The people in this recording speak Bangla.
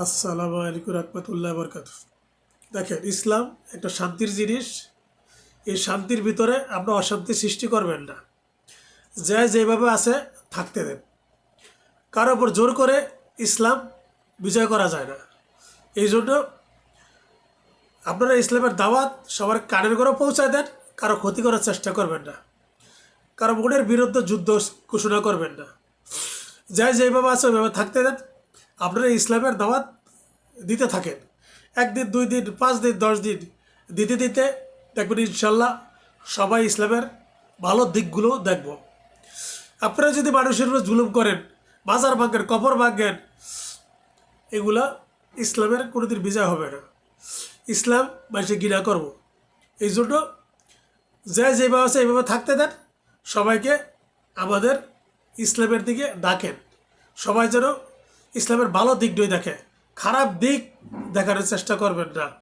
আসসালামু আলাইকুম রহমতুল্লাহ বরকাত। দেখেন, ইসলাম একটা শান্তির জিনিস। এই শান্তির ভিতরে আমরা অশান্তি সৃষ্টি করবেন না। যে যেভাবে আছে থাকতে দেন। কারো ওপর জোর করে ইসলাম বিজয় করা যায় না। এই জন্য আপনারা ইসলামের দাওয়াত সবার কানের করে পৌঁছায় দেন। কারো ক্ষতি করার চেষ্টা করবেন না। কারো মনের বিরুদ্ধে যুদ্ধ ঘোষণা করবেন না। যাই যেভাবে আছে ওইভাবে থাকতে দেন। আপনারা ইসলামের দাওয়াত দিতে থাকেন। একদিন, 2 দিন, 5 দিন, 10 দিন দিতে দিতে দেখবেন ইনশাল্লাহ সবাই ইসলামের ভালো দিকগুলো দেখব। আপনারা যদি মানুষের উপর জুলুম করেন, বাজার ভাঙেন, কবর ভাঙেন, এগুলা ইসলামের কোনোদিন বিজয় হবে না। ইসলাম মানুষে ঘৃণা করব। এই জন্য যে যেভাবে আছে এইভাবে থাকতে দেন। সবাইকে আমাদের ইসলামের দিকে ডাকেন। সবাই যেন ইসলামের ভালো দিকটাই দেখে, খারাপ দিক দেখানোর চেষ্টা করবেন না।